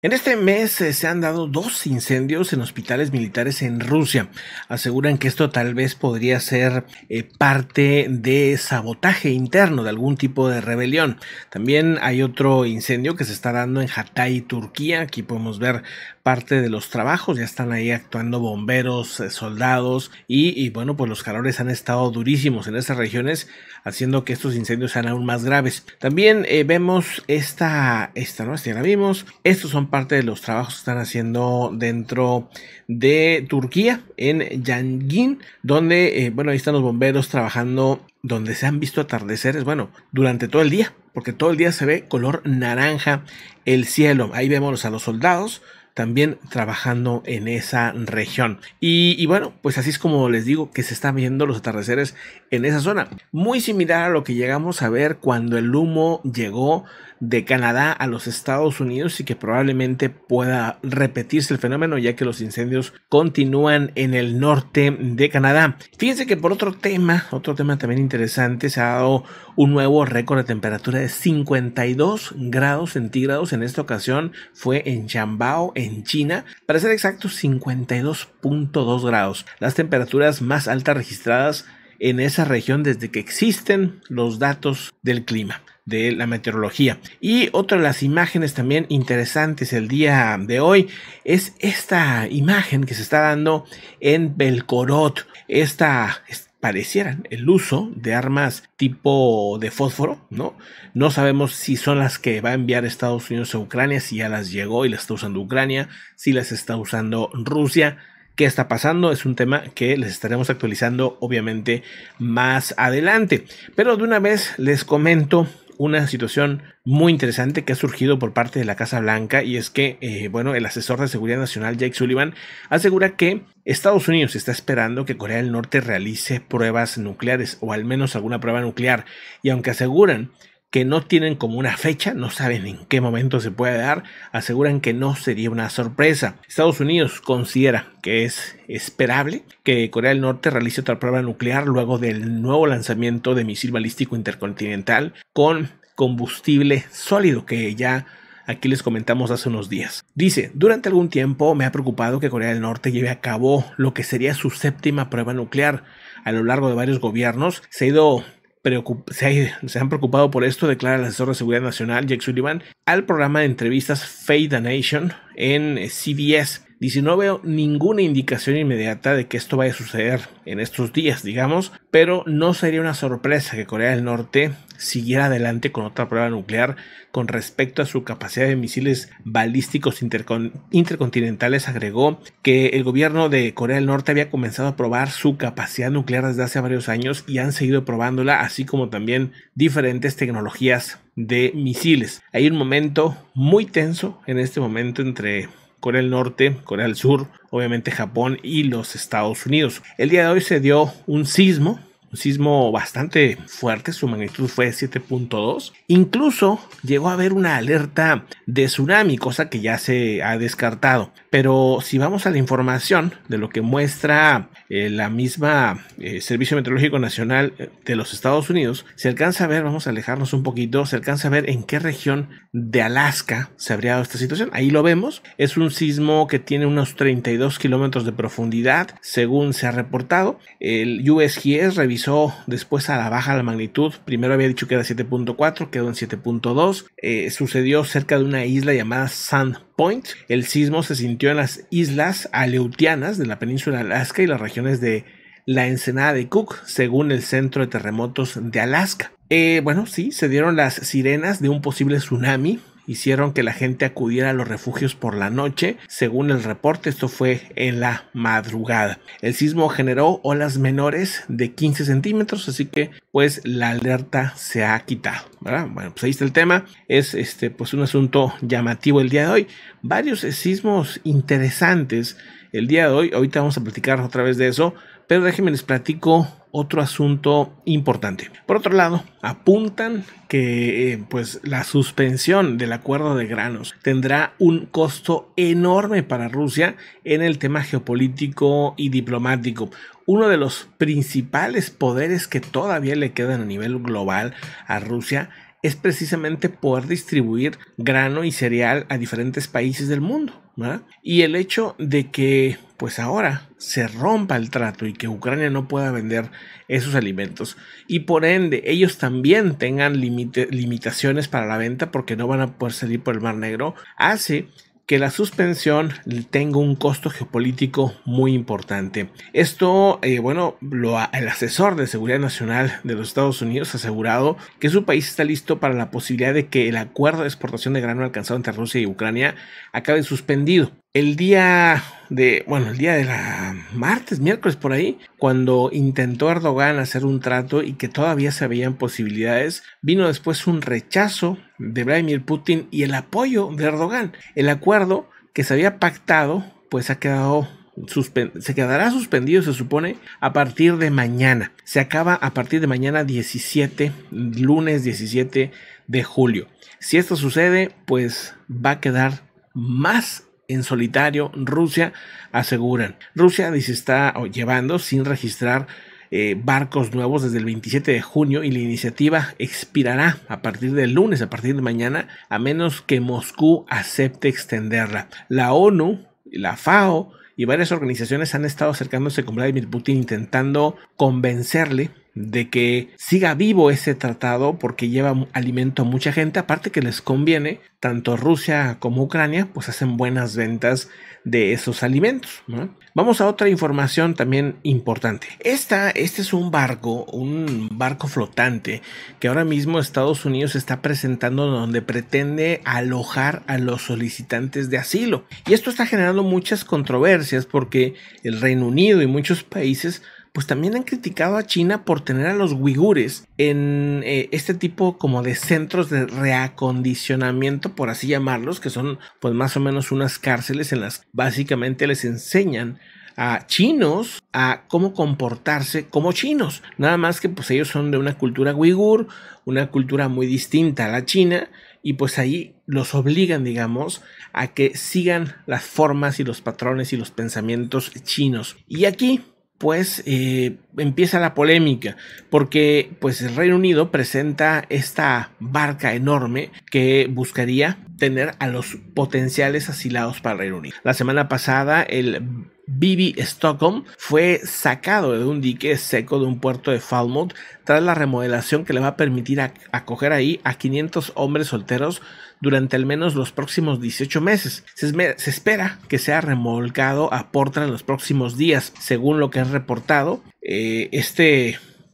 En este mes se han dado dos incendios en hospitales militares en Rusia. Aseguran que esto tal vez podría ser parte de sabotaje interno de algún tipo de rebelión. También hay otro incendio que se está dando en Hatay, Turquía. Aquí podemos ver parte de los trabajos. Ya están ahí actuando bomberos, soldados y bueno, pues los calores han estado durísimos en esas regiones, haciendo que estos incendios sean aún más graves. También vemos ¿no? Ya la vimos. Estos son parte de los trabajos que están haciendo dentro de Turquía, en Yangin, donde, bueno, ahí están los bomberos trabajando, donde se han visto atardeceres, bueno, durante todo el día, porque todo el día se ve color naranja el cielo. Ahí vemos a los soldados también trabajando en esa región. Y bueno, pues así es como les digo que se están viendo los atardeceres en esa zona. Muy similar a lo que llegamos a ver cuando el humo llegó de Canadá a los Estados Unidos y que probablemente pueda repetirse el fenómeno, ya que los incendios continúan en el norte de Canadá. Fíjense que por otro tema también interesante, se ha dado un nuevo récord de temperatura de 52 grados centígrados. En esta ocasión fue en Shambao, en China, para ser exactos 52.2 grados, las temperaturas más altas registradas en esa región desde que existen los datos del clima, de la meteorología. Y otra de las imágenes también interesantes el día de hoy es esta imagen que se está dando en Belgorod. Pareciera el uso de armas tipo de fósforo, ¿no? No sabemos si son las que va a enviar Estados Unidos a Ucrania, si ya las llegó y las está usando Ucrania, si las está usando Rusia. ¿Qué está pasando? Es un tema que les estaremos actualizando obviamente más adelante. Pero de una vez les comento una situación muy interesante que ha surgido por parte de la Casa Blanca, y es que, bueno, el asesor de seguridad nacional Jake Sullivan asegura que Estados Unidos está esperando que Corea del Norte realice pruebas nucleares, o al menos alguna prueba nuclear, y aunque aseguran que no tienen como una fecha, no saben en qué momento se puede dar, aseguran que no sería una sorpresa. Estados Unidos considera que es esperable que Corea del Norte realice otra prueba nuclear luego del nuevo lanzamiento de misil balístico intercontinental con combustible sólido que ya aquí les comentamos hace unos días. Dice: durante algún tiempo me ha preocupado que Corea del Norte lleve a cabo lo que sería su séptima prueba nuclear. A lo largo de varios gobiernos se han preocupado por esto, declara el asesor de seguridad nacional Jake Sullivan al programa de entrevistas Fade the Nation en CBS. Dice: no veo ninguna indicación inmediata de que esto vaya a suceder en estos días, digamos, pero no sería una sorpresa que Corea del Norte siguiera adelante con otra prueba nuclear con respecto a su capacidad de misiles balísticos intercontinentales. Agregó que el gobierno de Corea del Norte había comenzado a probar su capacidad nuclear desde hace varios años y han seguido probándola, así como también diferentes tecnologías de misiles. Hay un momento muy tenso en este momento entre Corea del Norte, Corea del Sur, obviamente Japón y los Estados Unidos. El día de hoy se dio un sismo bastante fuerte, su magnitud fue 7.2. Incluso llegó a haber una alerta de tsunami, cosa que ya se ha descartado. Pero si vamos a la información de lo que muestra la misma Servicio Meteorológico Nacional de los Estados Unidos, se alcanza a ver, vamos a alejarnos un poquito, se alcanza a ver en qué región de Alaska se habría dado esta situación. Ahí lo vemos, es un sismo que tiene unos 32 kilómetros de profundidad, según se ha reportado. El USGS revisó después a la baja la magnitud. Primero había dicho que era 7.4, quedó en 7.2. Sucedió cerca de una isla llamada Sand Point. El sismo se sintió en las islas aleutianas de la península de Alaska y las regiones de la ensenada de Cook, según el Centro de Terremotos de Alaska. Bueno, sí, se dieron las sirenas de un posible tsunami. Hicieron que la gente acudiera a los refugios por la noche, según el reporte. Esto fue en la madrugada. El sismo generó olas menores de 15 centímetros, así que pues la alerta se ha quitado, ¿verdad? Bueno, pues ahí está el tema. Es pues un asunto llamativo el día de hoy. Varios sismos interesantes el día de hoy. Ahorita vamos a platicar otra vez de eso, pero déjenme les platico otro asunto importante. Por otro lado, apuntan que pues la suspensión del acuerdo de granos tendrá un costo enorme para Rusia en el tema geopolítico y diplomático. Uno de los principales poderes que todavía le quedan a nivel global a Rusia es precisamente poder distribuir grano y cereal a diferentes países del mundo, ¿verdad? Y el hecho de que pues ahora se rompa el trato y que Ucrania no pueda vender esos alimentos y por ende ellos también tengan limitaciones para la venta porque no van a poder salir por el Mar Negro, hace que la suspensión tenga un costo geopolítico muy importante. Esto, el asesor de seguridad nacional de los Estados Unidos ha asegurado que su país está listo para la posibilidad de que el acuerdo de exportación de grano alcanzado entre Rusia y Ucrania acabe suspendido. El día de la miércoles por ahí, cuando intentó Erdogan hacer un trato y que todavía se veían posibilidades, vino después un rechazo de Vladimir Putin y el apoyo de Erdogan. El acuerdo que se había pactado, pues se quedará suspendido, se supone, a partir de mañana. Se acaba a partir de mañana lunes 17 de julio. Si esto sucede, pues va a quedar más en solitario Rusia, aseguran. Rusia dice está llevando sin registrar barcos nuevos desde el 27 de junio y la iniciativa expirará a partir del lunes, a partir de mañana, a menos que Moscú acepte extenderla. La ONU, la FAO y varias organizaciones han estado acercándose con Vladimir Putin intentando convencerle de que siga vivo ese tratado porque lleva alimento a mucha gente, aparte que les conviene, tanto Rusia como Ucrania pues hacen buenas ventas de esos alimentos, ¿no? Vamos a otra información también importante. Este es un barco flotante que ahora mismo Estados Unidos está presentando donde pretende alojar a los solicitantes de asilo. Y esto está generando muchas controversias porque el Reino Unido y muchos países pues también han criticado a China por tener a los uigures en este tipo como de centros de reacondicionamiento, por así llamarlos, que son pues más o menos unas cárceles en las que básicamente les enseñan a chinos a cómo comportarse como chinos, nada más que pues ellos son de una cultura uigur, una cultura muy distinta a la china, y pues ahí los obligan, digamos, a que sigan las formas y los patrones y los pensamientos chinos. Y aquí pues empieza la polémica porque pues el Reino Unido presenta esta barca enorme que buscaría tener a los potenciales asilados para el Reino Unido. La semana pasada el BB Stockholm fue sacado de un dique seco de un puerto de Falmouth tras la remodelación que le va a permitir acoger ahí a 500 hombres solteros durante al menos los próximos 18 meses. Se espera que sea remolcado a Portland en los próximos días, según lo que es reportado.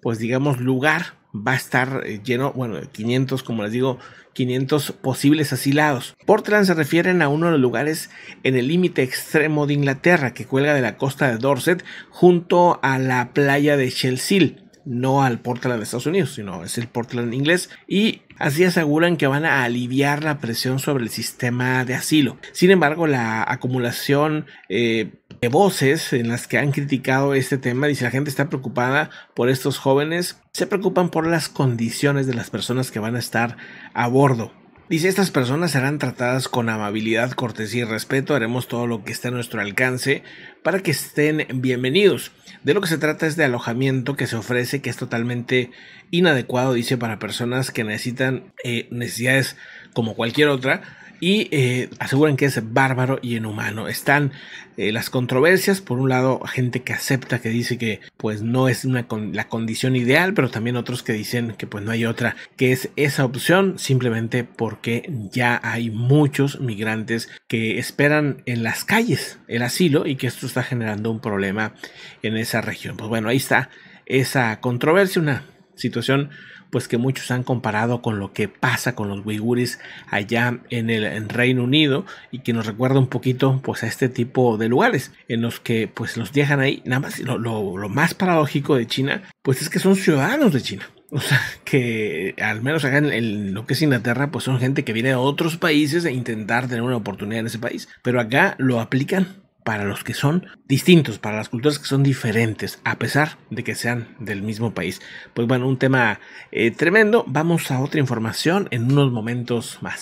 Pues digamos, lugar va a estar lleno, de 500, como les digo, 500 posibles asilados. Portland se refieren a uno de los lugares en el límite extremo de Inglaterra que cuelga de la costa de Dorset junto a la playa de Chelsea. No al Portland de Estados Unidos, sino es el Portland inglés, y así aseguran que van a aliviar la presión sobre el sistema de asilo. Sin embargo, la acumulación de voces en las que han criticado este tema, dice la gente está preocupada por estos jóvenes, se preocupan por las condiciones de las personas que van a estar a bordo. Dice, estas personas serán tratadas con amabilidad, cortesía y respeto. Haremos todo lo que esté a nuestro alcance para que estén bienvenidos. De lo que se trata es de alojamiento que se ofrece, que es totalmente inadecuado, dice, para personas que necesitan necesidades como cualquier otra. Y aseguran que es bárbaro y inhumano. Están las controversias, por un lado gente que acepta, que dice que pues no es la condición ideal, pero también otros que dicen que pues no hay otra, que es esa opción, simplemente porque ya hay muchos migrantes que esperan en las calles el asilo y que esto está generando un problema en esa región. Pues bueno, ahí está esa controversia, una situación pues que muchos han comparado con lo que pasa con los uigures allá en Reino Unido y que nos recuerda un poquito pues a este tipo de lugares en los que pues los dejan ahí. Nada más lo más paradójico de China pues es que son ciudadanos de China. O sea, que al menos acá en lo que es Inglaterra, pues son gente que viene de otros países a intentar tener una oportunidad en ese país. Pero acá lo aplican para los que son distintos, para las culturas que son diferentes, a pesar de que sean del mismo país. Pues bueno, un tema tremendo. Vamos a otra información en unos momentos más.